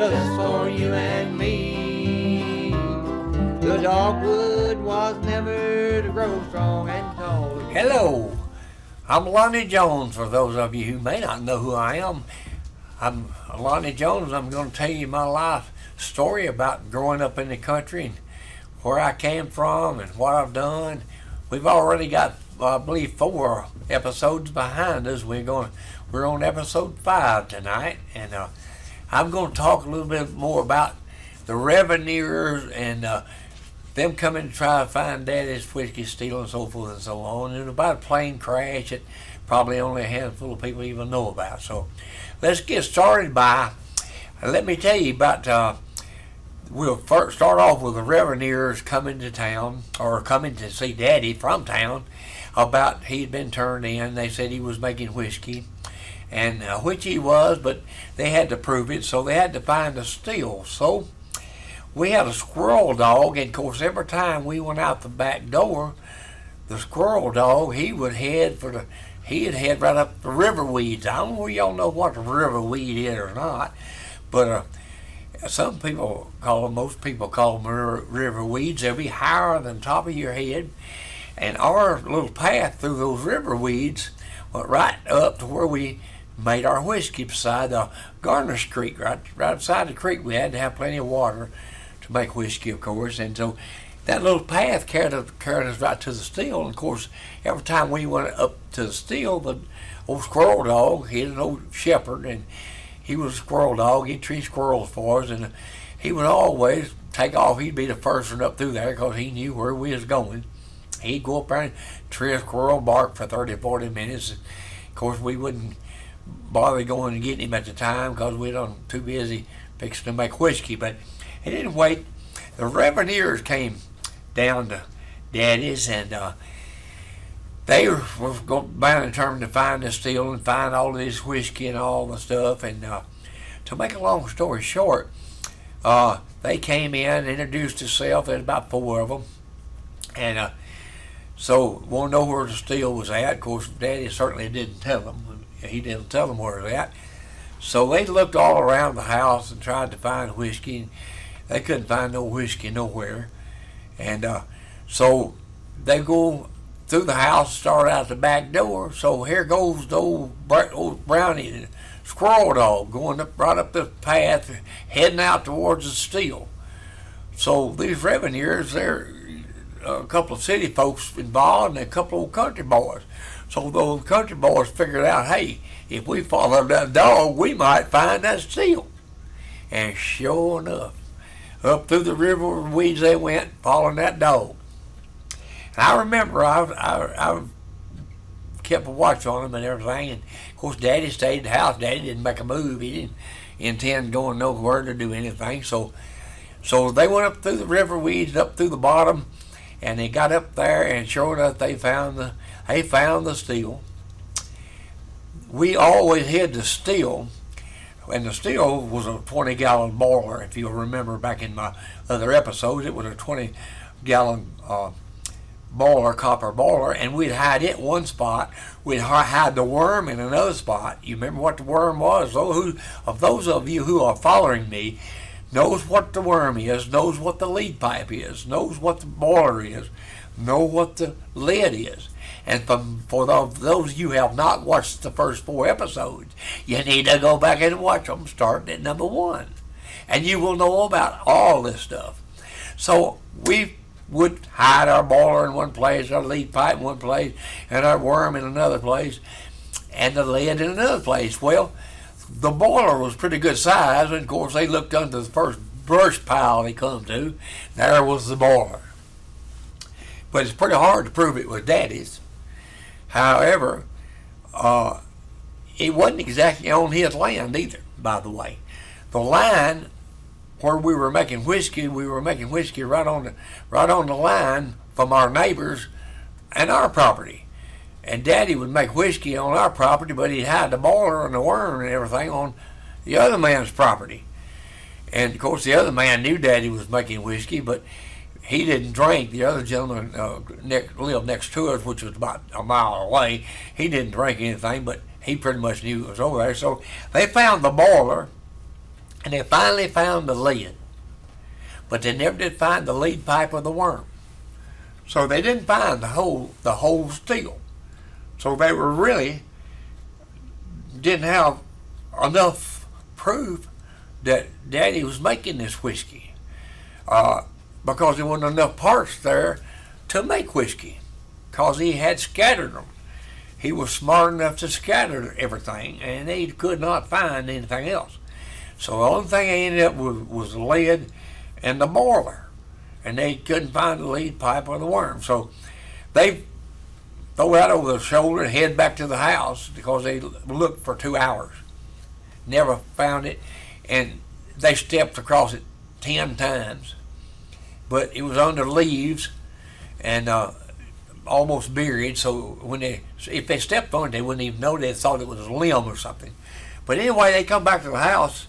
just for you and me. The dogwood was never to grow strong and tall. Hello, I'm Lonnie Jones. For those of you who may not know who I am, I'm Lonnie Jones. I'm going to tell you my life story about growing up in the country and where I came from and what I've done. We've already got, I believe, 4 episodes behind us. We're on episode 5 tonight, and I'm going to talk a little bit more about the revenuers and them coming to try to find Daddy's whiskey steal and so forth and so on, and about a plane crash that probably only a handful of people even know about. So let's get started by, let me tell you about, we'll first start off with the revenuers coming to town, or coming to see Daddy from town, about he'd been turned in. They said he was making whiskey, and which he was, but they had to prove it, so they had to find a steal. So we had a squirrel dog, and of course every time we went out the back door, the squirrel dog, he'd head right up the river weeds. I don't know if y'all know what a river weed is or not, but most people call them river weeds. They'll be higher than the top of your head, and our little path through those river weeds went right up to where we made our whiskey beside the Garner's Creek, right beside the creek. We had to have plenty of water to make whiskey, of course, and so that little path carried us right to the still. And of course, every time we went up to the still, the old squirrel dog, he was an old shepherd, and he was a squirrel dog. He'd treat squirrels for us, and he would always take off. He'd be the first one up through there because he knew where we was going. He'd go up there and tree a squirrel bark for 30, 40 minutes. Of course, we wouldn't bother going and getting him at the time because we were too busy fixing to make whiskey. But anyway, the revenuers came down to Daddy's, and they were bound and determined to find the steal and find all of this whiskey and all the stuff. And to make a long story short, they came in, introduced themselves. There's about 4 of them, and so want to know where the steal was at. Of course, Daddy certainly didn't tell them. He didn't tell them where it was at. So they looked all around the house and tried to find whiskey, and they couldn't find no whiskey nowhere. And so they go through the house, start out the back door. So here goes the old brownie squirrel dog going right up the path, heading out towards the still. So these revenuers, there a couple of city folks involved and a couple of old country boys. So those country boys figured out, hey, if we follow that dog, we might find that steal. And sure enough, up through the river weeds they went, following that dog. And I remember I kept a watch on them and everything. And of course, Daddy stayed at the house. Daddy didn't make a move. He didn't intend going nowhere to do anything. So they went up through the river weeds, up through the bottom, and they got up there, and sure enough, they found the steal. We always had the still, and the still was a 20-gallon boiler. If you'll remember back in my other episodes, it was a 20-gallon boiler, copper boiler, and we'd hide it one spot. We'd hide the worm in another spot. You remember what the worm was? Those of you who are following me knows what the worm is, knows what the lead pipe is, knows what the boiler is, know what the lid is. And for those of you who have not watched the first 4 episodes, you need to go back and watch them, starting at number 1. And you will know about all this stuff. So we would hide our boiler in one place, our lead pipe in one place, and our worm in another place, and the lid in another place. Well, the boiler was pretty good size, and of course they looked under the first brush pile they come to. There was the boiler. But it's pretty hard to prove it was Daddy's. However, it wasn't exactly on his land either, by the way. The line where we were making whiskey right on the line from our neighbors and our property. And Daddy would make whiskey on our property, but he'd hide the boiler and the worm and everything on the other man's property. And of course the other man knew Daddy was making whiskey, but he didn't drink. The other gentleman lived next to us, which was about a mile away. He didn't drink anything, but he pretty much knew it was over there. So they found the boiler And they finally found the lead, but they never did find the lead pipe or the worm. So they didn't find the whole steel. So they were really didn't have enough proof that Daddy was making this whiskey, because there wasn't enough parts there to make whiskey, because he had scattered them. He was smart enough to scatter everything, and he could not find anything else. So the only thing they ended up with was the lead and the boiler, and they couldn't find the lead pipe or the worm. So they throw that over their shoulder and head back to the house, because they looked for 2 hours, never found it, and they stepped across it 10 times, but it was under leaves and almost buried. So if they stepped on it, they wouldn't even know. They thought it was a limb or something. But anyway, they come back to the house.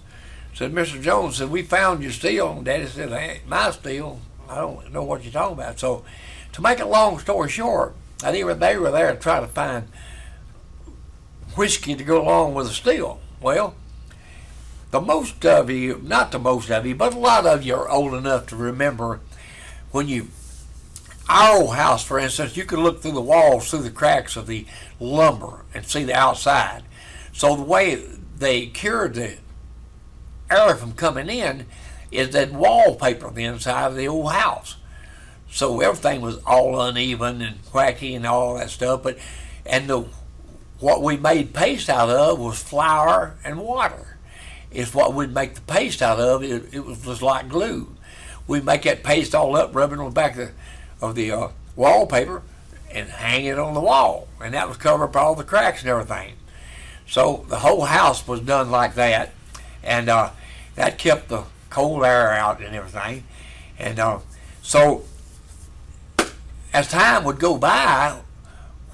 Said, Mr. Jones said, we found your steel. And Daddy said, hey, my steel. I don't know what you're talking about. So to make a long story short, they were there to try to find whiskey to go along with the steel. Well, the most of you, not the most of you, but a lot of you are old enough to remember when our old house, for instance, you could look through the walls, through the cracks of the lumber and see the outside. So the way they cured the air from coming in is that wallpaper on the inside of the old house. So everything was all uneven and wacky and all that stuff. What we made paste out of was flour and water. It's what we'd make the paste out of. It was just like glue. We'd make that paste all up, rub it on the back of the wallpaper, and hang it on the wall. And that was covered up all the cracks and everything. So the whole house was done like that. And that kept the cold air out and everything. And so as time would go by,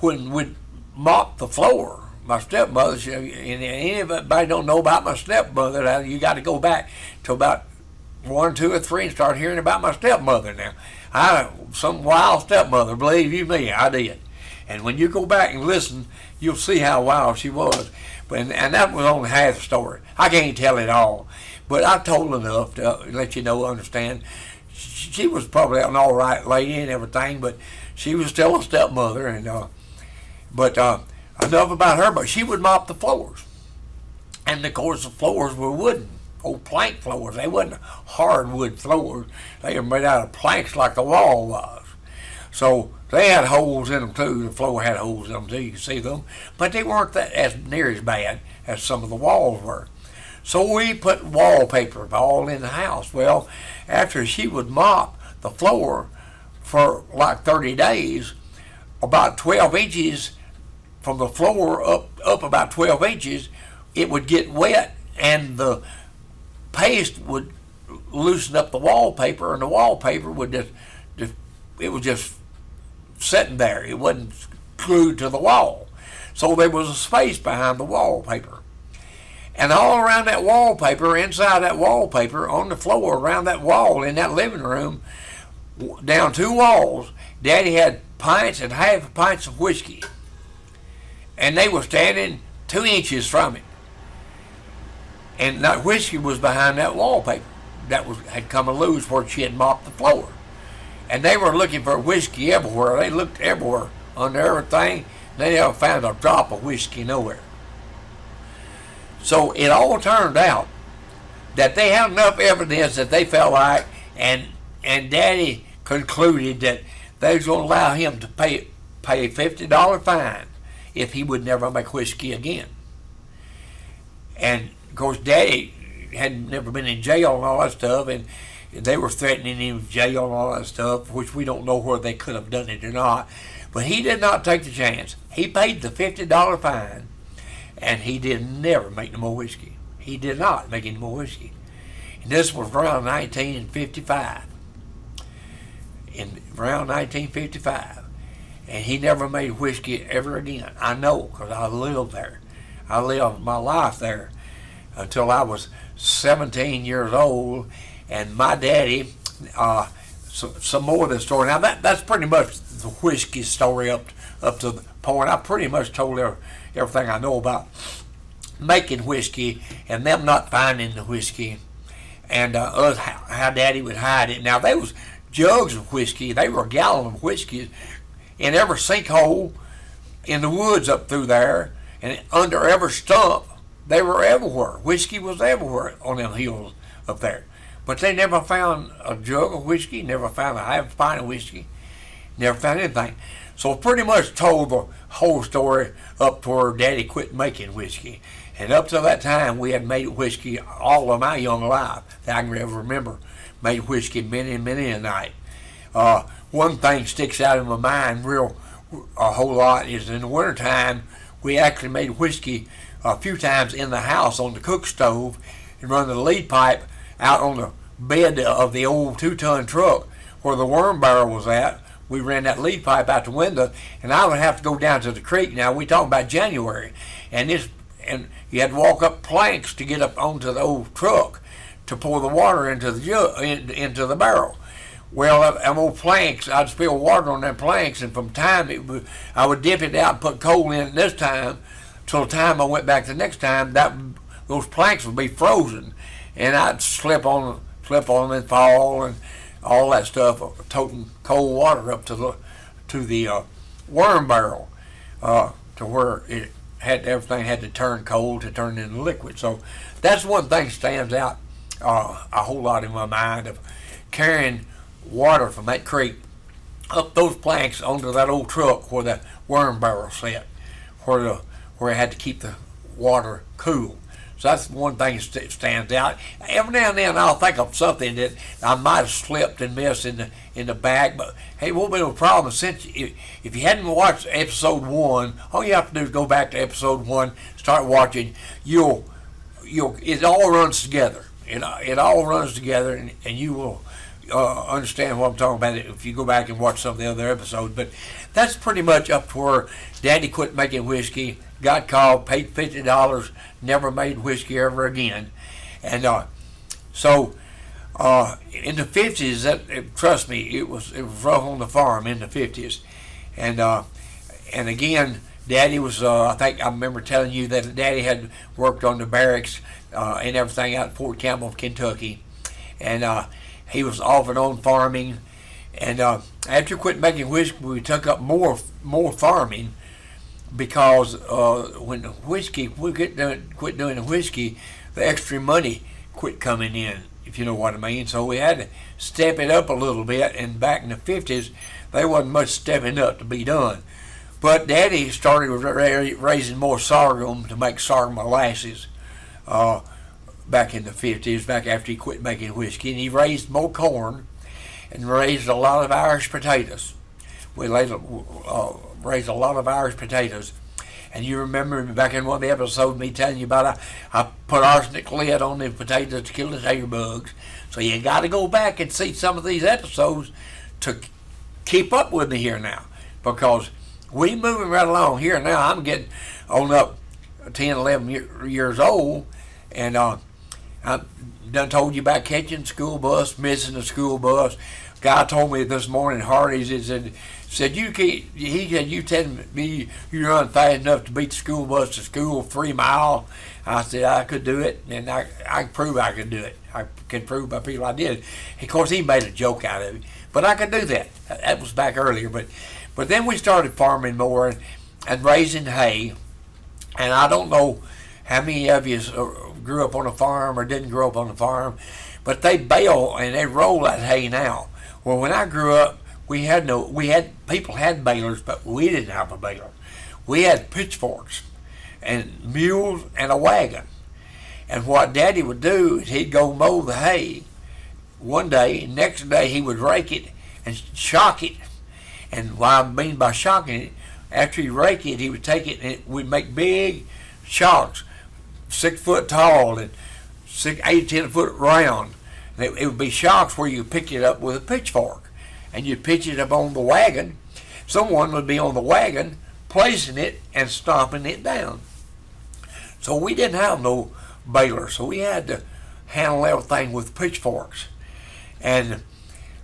when we'd mop the floor, my stepmother, and anybody don't know about my stepmother, you got to go back to about 1, 2, or 3 and start hearing about my stepmother now. Some wild stepmother, believe you me, I did. And when you go back and listen, you'll see how wild she was. And that was only half the story. I can't tell it all, but I've told enough to let you know, understand. She was probably an all right lady and everything, but she was still a stepmother. And enough about her. But she would mop the floors, and of course the floors were wooden, old plank floors. They wasn't hardwood floors. They were made out of planks like the wall was. So they had holes in them too. The floor had holes in them too. You can see them, but they weren't as near as bad as some of the walls were. So we put wallpaper all in the house. Well, after she would mop the floor for like 30 days, about 12 inches from the floor up about 12 inches, it would get wet, and the paste would loosen up the wallpaper, and the wallpaper would it was just sitting there. It wasn't glued to the wall. So there was a space behind the wallpaper. And all around that wallpaper, inside that wallpaper, on the floor around that wall in that living room, down 2 walls, Daddy had pints and half pints of whiskey. And they were standing 2 inches from it. And that whiskey was behind that wallpaper that had come loose where she had mopped the floor. And they were looking for whiskey everywhere. They looked everywhere, under everything. They never found a drop of whiskey nowhere. So it all turned out that they had enough evidence that they felt like, and Daddy concluded that they was going to allow him to pay a $50 fine if he would never make whiskey again. And of course, Daddy had never been in jail and all that stuff, and they were threatening him with jail and all that stuff, which we don't know whether they could have done it or not. But he did not take the chance. He paid the $50 fine, and he did never make no more whiskey. He did not make any more whiskey. And this was around 1955. Around 1955. And he never made whiskey ever again. I know, because I lived there. I lived my life there until I was 17 years old. And my daddy, some more of the story. Now that's pretty much the whiskey story up to the point. I pretty much told everything I know about making whiskey and them not finding the whiskey and us how Daddy would hide it. Now there was jugs of whiskey. They were a gallon of whiskey in every sinkhole in the woods up through there, and under every stump. They were everywhere. Whiskey was everywhere on them hills up there. But they never found a jug of whiskey, never found a half pint of whiskey, never found anything. So pretty much told the whole story up to where Daddy quit making whiskey. And up to that time, we had made whiskey all of my young life that I can ever remember. Made whiskey many a night. One thing sticks out in my mind a whole lot is in the wintertime, we actually made whiskey a few times in the house on the cook stove and run the lead pipe out on the bed of the old 2-ton truck where the worm barrel was at. We ran that lead pipe out the window, and I would have to go down to the creek. Now we talking about January, and you had to walk up planks to get up onto the old truck to pour the water into the barrel. Well, them old planks, I'd spill water on them planks, and from time I would dip it out and put coal in it this time. Till the time I went back the next time, those planks would be frozen, and I'd slip on them and fall and all that stuff, toting cold water up to the worm barrel, to where everything had to turn cold to turn into liquid. So that's one thing that stands out a whole lot in my mind of carrying water from that creek up those planks onto that old truck where the worm barrel sat, where it had to keep the water cool. So that's one thing that stands out. Every now and then I'll think of something that I might have slipped and missed in the bag, but hey, it won't be no problem. Since if you hadn't watched episode 1, all you have to do is go back to episode 1, start watching. It all runs together. It all runs together, and you will understand what I'm talking about if you go back and watch some of the other episodes. But that's pretty much up to where Daddy quit making whiskey, got called, paid $50, never made whiskey ever again. And so in the 50s, trust me, it was rough on the farm in the 50s. And again, Daddy was, I think I remember telling you that Daddy had worked on the barracks and everything out in Fort Campbell, Kentucky. And he was off and on farming. And after quit making whiskey, we took up more farming, because when we quit doing the whiskey, the extra money quit coming in, if you know what I mean. So we had to step it up a little bit, and back in the 50s, there wasn't much stepping up to be done. But Daddy started raising more sorghum to make sorghum molasses back in the 50s, back after he quit making whiskey, and he raised more corn and raised a lot of Irish potatoes. We raised a lot of Irish potatoes. And you remember back in one of the episodes me telling you about I put arsenic lid on the potatoes to kill the tater bugs. So you got to go back and see some of these episodes to keep up with me here now, because we moving right along here now. I'm getting on up 10, 11 years old, and I done told you about catching the school bus, missing the school bus. Guy told me this morning, Hardy's, he said you telling me you run fast enough to beat the school bus to school 3 miles. I said I could do it, and I can prove I could do it. I can prove by people I did. Of course, he made a joke out of it, but I could do that. That was back earlier, but then we started farming more and raising hay. And I don't know how many of you grew up on a farm or didn't grow up on a farm, but they bale and they roll that hay now. Well, when I grew up, people had balers, but we didn't have a baler. We had pitchforks and mules and a wagon. And what Daddy would do is he'd go mow the hay one day, and next day he would rake it and shock it. And what I mean by shocking it, after he raked it, he would take it and we'd make big shocks, 6 foot tall and 8 to 10 foot round. And it would be shocks where you pick it up with a pitchfork, and you'd pitch it up on the wagon. Someone would be on the wagon placing it and stomping it down. So we didn't have no baler, so we had to handle everything with pitchforks. And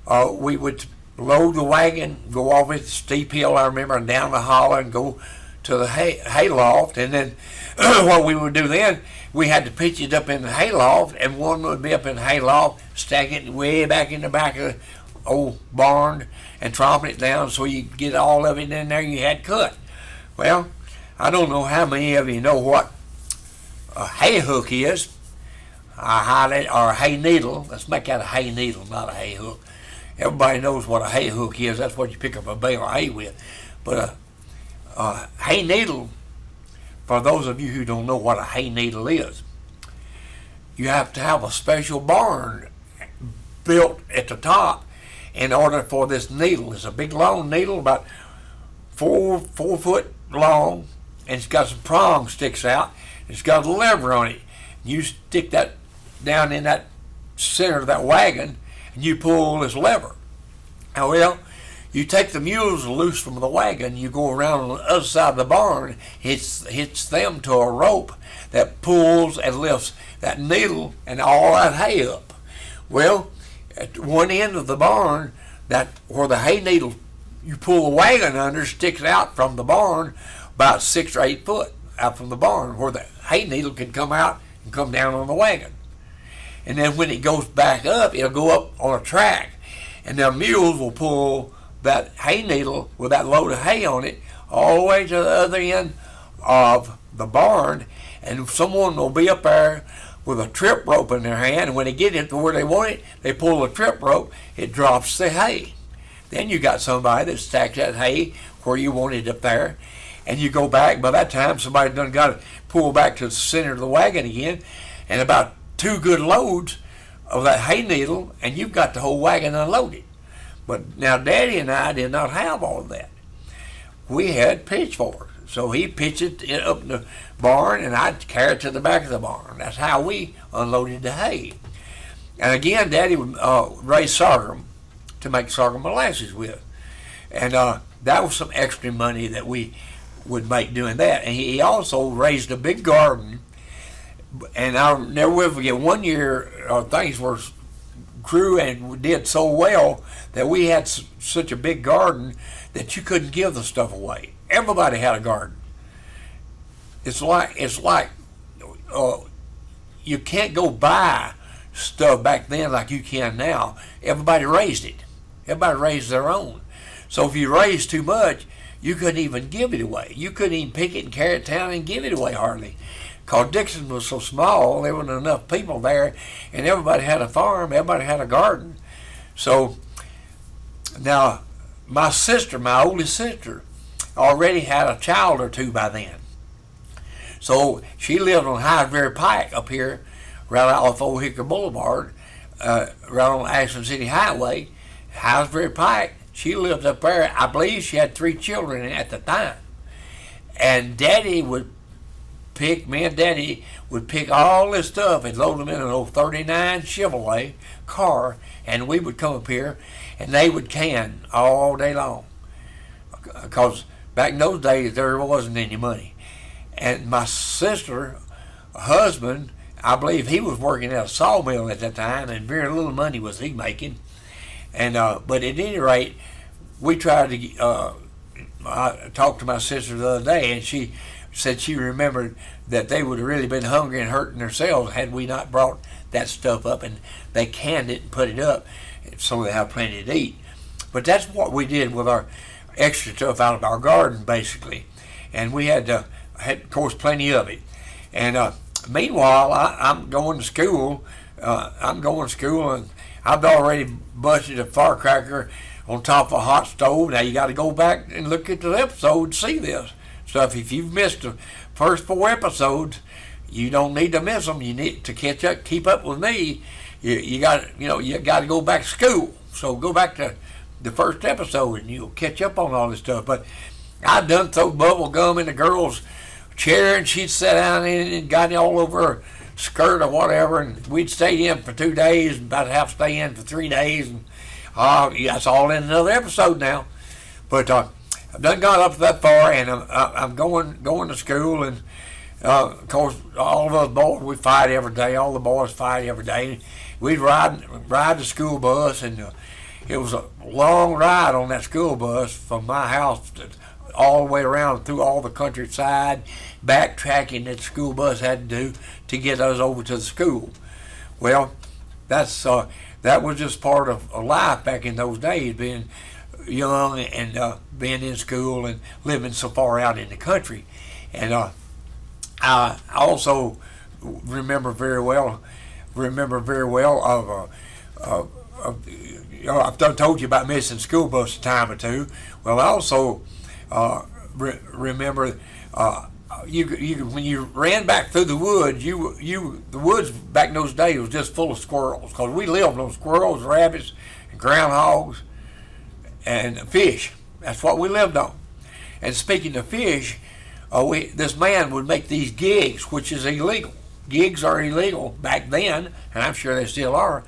we would load the wagon, go off it, steep hill, I remember, and down the holler and go to the hay loft. And then what we would do then, we had to pitch it up in the hayloft, and one would be up in the hayloft, stack it way back in the back of the old barn, and tromping it down so you get all of it in there you had cut. Well, I don't know how many of you know what a hay hook is, or a hay needle. Let's make that a hay needle, not a hay hook. Everybody knows what a hay hook is. That's what you pick up a bale of hay with. But a hay needle, for those of you who don't know what a hay needle is, you have to have a special barn built at the top in order for this needle. It's a big long needle, about 4 foot long, and it's got some prongs sticks out. It's got a lever on it. You stick that down in that center of that wagon, and you pull this lever. Now, well, you take the mules loose from the wagon, you go around on the other side of the barn, hits them to a rope that pulls and lifts that needle and all that hay up. Well, at one end of the barn, that where the hay needle you pull the wagon under sticks out from the barn about 6 or 8 foot out from the barn, where the hay needle can come out and come down on the wagon. And then when it goes back up, it'll go up on a track, and the mules will pull that hay needle with that load of hay on it all the way to the other end of the barn, and someone will be up there with a trip rope in their hand, and when they get it to where they want it, they pull the trip rope, it drops the hay. Then you got somebody that stacks that hay where you want it up there, and you go back. By that time, somebody done got it pulled back to the center of the wagon again, and about 2 good loads of that hay needle, and you've got the whole wagon unloaded. But now Daddy and I did not have all of that. We had pitchforks. So he pitched it up in the barn, and I'd carry it to the back of the barn. That's how we unloaded the hay. And again, Daddy would raise sorghum to make sorghum molasses with. And that was some extra money that we would make doing that. And he also raised a big garden. And I'll never will forget, one year things grew and did so well that we had such a big garden that you couldn't give the stuff away. Everybody had a garden. It's like you can't go buy stuff back then like you can now. Everybody raised it. Everybody raised their own. So if you raised too much, you couldn't even give it away. You couldn't even pick it and carry it down and give it away hardly. Because Dixon was so small, there wasn't enough people there, and everybody had a farm, everybody had a garden. So now my sister, my oldest sister, already had a child or 2 by then. So she lived on Highsbury Pike up here, right out off Old Hickory Boulevard, right on Ashland City Highway. Highsbury Pike, she lived up there. I believe she had 3 children at the time. And Daddy would me and Daddy would pick all this stuff and load them in an old 39 Chevrolet car, and we would come up here, and they would can all day long. Because back in those days, there wasn't any money. And my sister, husband, I believe he was working at a sawmill at that time, and very little money was he making. And but at any rate, we tried to. I talked to my sister the other day, and she said she remembered that they would have really been hungry and hurting themselves had we not brought that stuff up, and they canned it and put it up so they have plenty to eat. But that's what we did with our extra stuff out of our garden, basically. And we had of course, plenty of it. And meanwhile, I'm going to school. And I've already busted a firecracker on top of a hot stove. Now you got to go back and look at the episode to see this stuff. If you've missed the first 4 episodes, you don't need to miss them. You need to catch up, keep up with me. You got to go back to school. So go back to the first episode and you'll catch up on all this stuff. But I done throw bubble gum in the girl's chair, and she'd sit down in it and got it all over her skirt or whatever, and we'd stay in for 2 days, and about have to stay in for 3 days, and that's all in another episode now. But I've done got up that far, and I'm going to school, and of course all of us boys, we fight every day. All the boys fight every day. We'd ride the school bus, and it was a long ride on that school bus from my house all the way around through all the countryside, backtracking that the school bus had to do to get us over to the school. Well, that was just part of life back in those days, being young and being in school and living so far out in the country. And I also remember very well of I've told you about missing school bus a time or two. Well, I also remember when you ran back through the woods, the woods back in those days was just full of squirrels, because we lived on squirrels, rabbits, and groundhogs, and fish. That's what we lived on. And speaking of fish, this man would make these gigs, which is illegal. Gigs are illegal back then, and I'm sure they still are.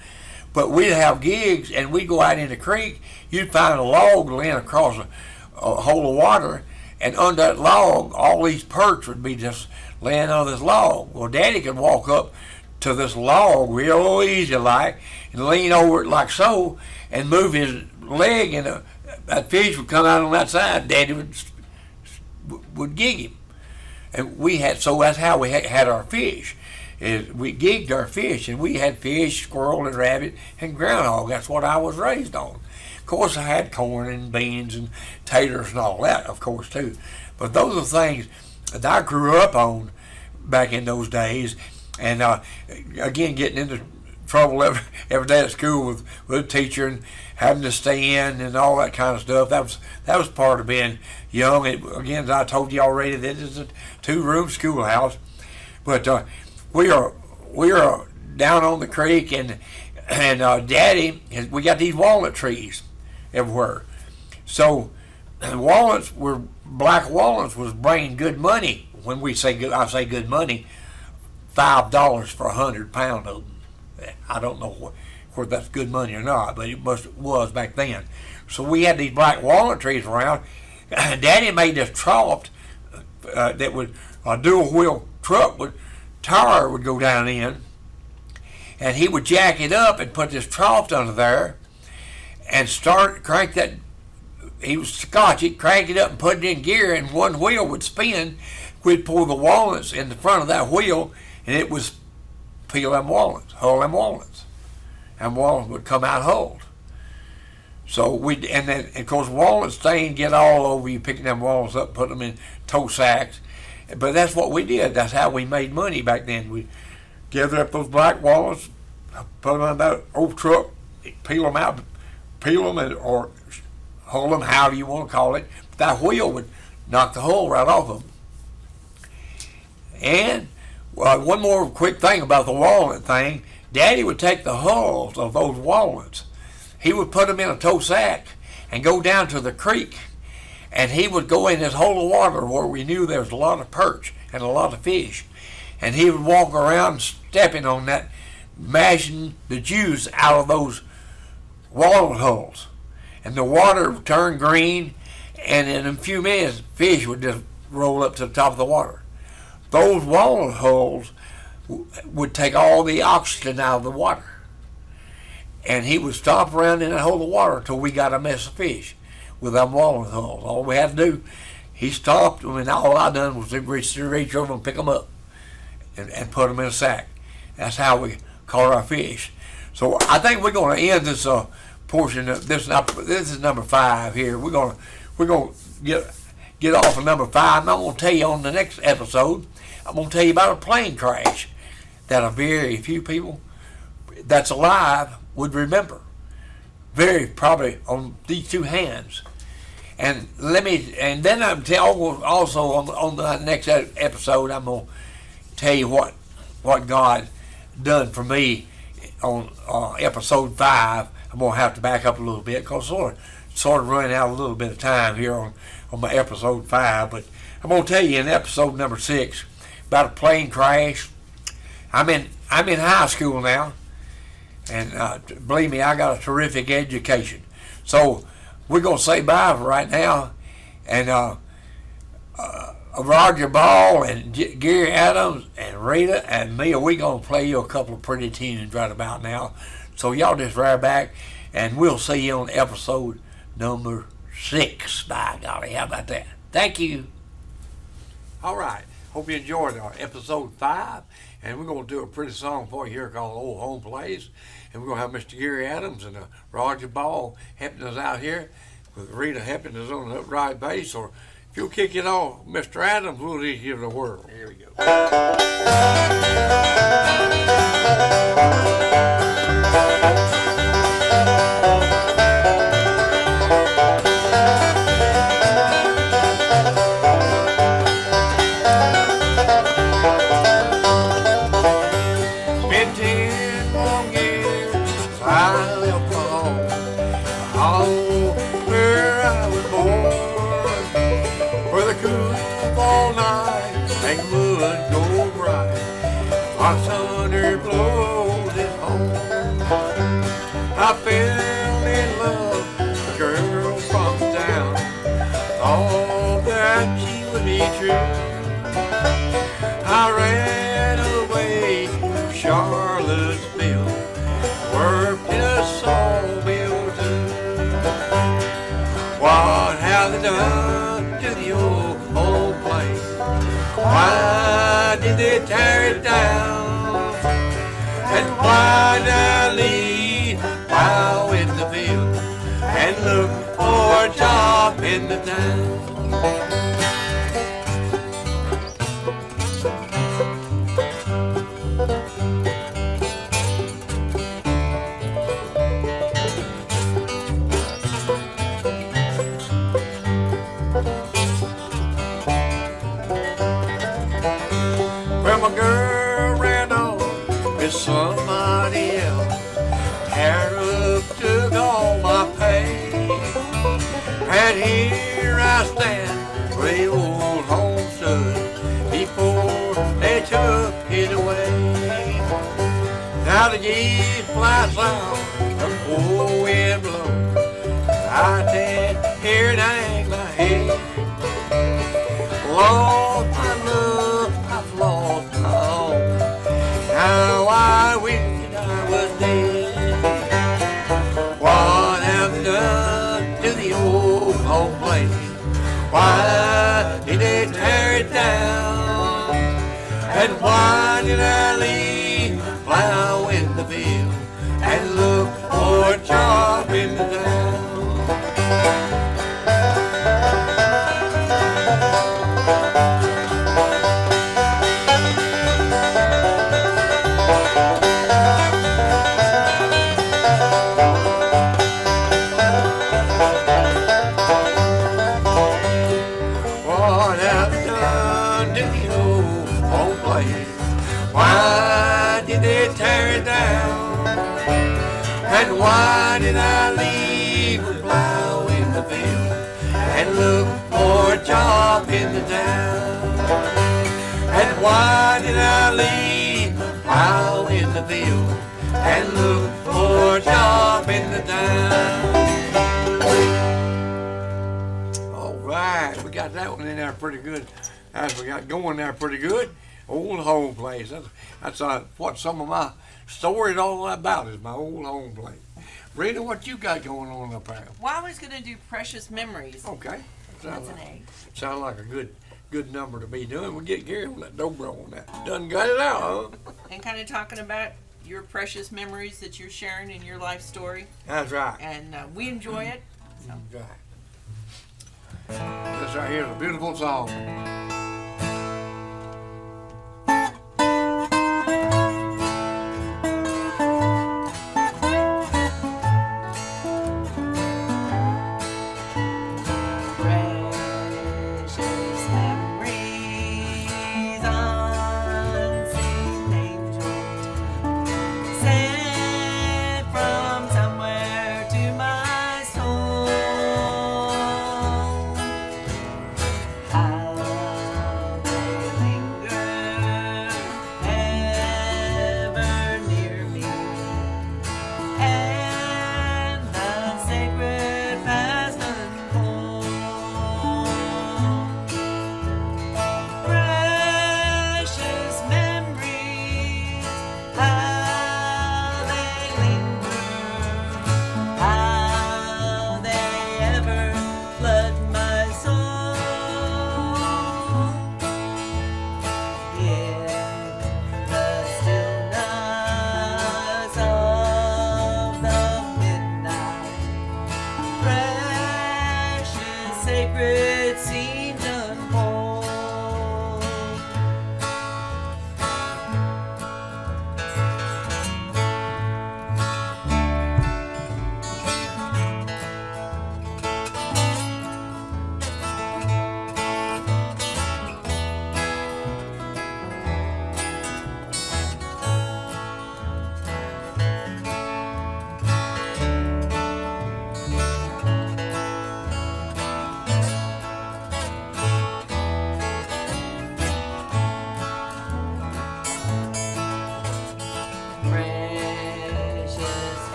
But we'd have gigs, and we'd go out in the creek. You'd find a log laying across a hole of water, and under that log, all these perch would be just laying on this log. Well, Daddy could walk up to this log real easy like, and lean over it like so, and move his leg, and that fish would come out on that side. Daddy would gig him. And so that's how we had our fish. Is we gigged our fish, and we had fish, squirrel, and rabbit, and groundhog. That's what I was raised on. Of course, I had corn and beans and taters and all that, of course, too. But those are things that I grew up on back in those days. And again, getting into trouble every day at school with the teacher and having to stay in and all that kind of stuff. That was part of being young. Again, as I told you already, this is a 2-room schoolhouse. But we are down on the creek, and Daddy, we got these walnut trees everywhere. So black walnuts was bringing good money. When I say good money, $5 for 100 pounds of them. I don't know whether that's good money or not, but it was back then. So we had these black walnut trees around. Daddy made this trough that would a dual wheel truck tire would go down in, and he would jack it up and put this trough under there and crank that. He was Scotch. He'd crank it up and put it in gear, and one wheel would spin. We'd pull the walnuts in the front of that wheel, and it was peel them walnuts, hull them walnuts, and walnuts would come out hulled. So and then of course walnut stain get all over you, picking them walnuts up, put them in tow sacks. But that's what we did. That's how we made money back then. We gathered up those black walnuts, put them in that old truck, peel them out, or hull them, however you want to call it. But that wheel would knock the hull right off of them. And one more quick thing about the walnut thing. Daddy would take the hulls of those walnuts. He would put them in a tow sack and go down to the creek. And he would go in this hole of water where we knew there was a lot of perch and a lot of fish. And he would walk around stepping on that, mashing the juice out of those walnut hulls. And the water would turn green, and in a few minutes, fish would just roll up to the top of the water. Those walnut hulls would take all the oxygen out of the water. And he would stop around in that hole of water until we got a mess of fish with them walnut hulls. All we had to do, he stopped them, and all I done was reach over and pick them up and put them in a sack. That's how we caught our fish. So I think we're going to end this portion of this. This is number 5 here. We're going to get off of number 5, and I'm going to tell you on the next episode. I'm going to tell you about a plane crash that a very few people that's alive would remember. Very probably on these 2 hands. And then I'm also on the next episode, I'm going to tell you what God done for me on episode 5. I'm going to have to back up a little bit because sort of running out a little bit of time here on my episode 5. But I'm going to tell you in episode number 6 about a plane crash. I'm in high school now, and believe me, I got a terrific education. So we're going to say bye for right now, and Roger Ball and Gary Adams and Rita and me, we're going to play you a couple of pretty tunes right about now. So y'all just right back, and we'll see you on episode number 6. By golly, how about that? Thank you. All right. Hope you enjoyed our episode 5. And we're going to do a pretty song for you here called Old Home Place. And we're going to have Mr. Gary Adams and Roger Ball helping us out here, with Rita helping us on the upright bass. Or if you'll kick it off, Mr. Adams, we'll just give it a whirl. Here we go. Hot thunder blows it home. I fell in love with a girl from town. Thought that she would be true. I ran away to Charlottesville, worked in a sawmill too. What have they done to the old home place? Why did they tear it down? And why did I leave plow in the field and look for a job in the town? Well, my girl ran on with somebody else. Arab took all my pay. And here I stand where the old home stood before they took it away. Now the years fly south, the cold wind blows. I can't hear it hang my head. Lost my love, I've lost my home. Now I wish that I was dead. What have they done to the old home place? Why did they tear it down? And why did I leave plow in the field and look for a job in the town? Why did they tear it down? And why did I leave a plow in the field and look for a job in the town? And why did I leave a plow in the field and look for a job in the town? All right, we got that one in there pretty good. As we got going there pretty good. Old home place. That's what some of my stories all about is my old home place. Rita, what you got going on up there? Well, I was going to do Precious Memories. Okay. That's an A. Sound like a good number to be doing. We'll get Gary on that dobro on that. Done got it out, huh? And kind of talking about your precious memories that you're sharing in your life story. That's right. And we enjoy it. So. That's right. This right here is a beautiful song.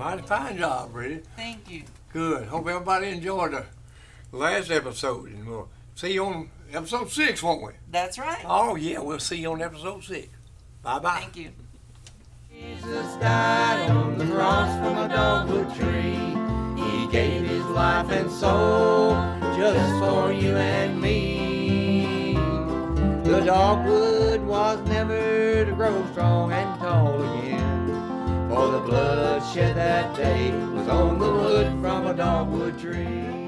Mighty fine job, Brittany. Thank you. Good. Hope everybody enjoyed the last episode. And we'll see you on episode 6, won't we? That's right. Oh, yeah, we'll see you on episode 6. Bye-bye. Thank you. Jesus died on the cross from a dogwood tree. He gave his life and soul just for you and me. The dogwood was never to grow strong and tall again, for the blood shed that day was on the wood from a dogwood tree.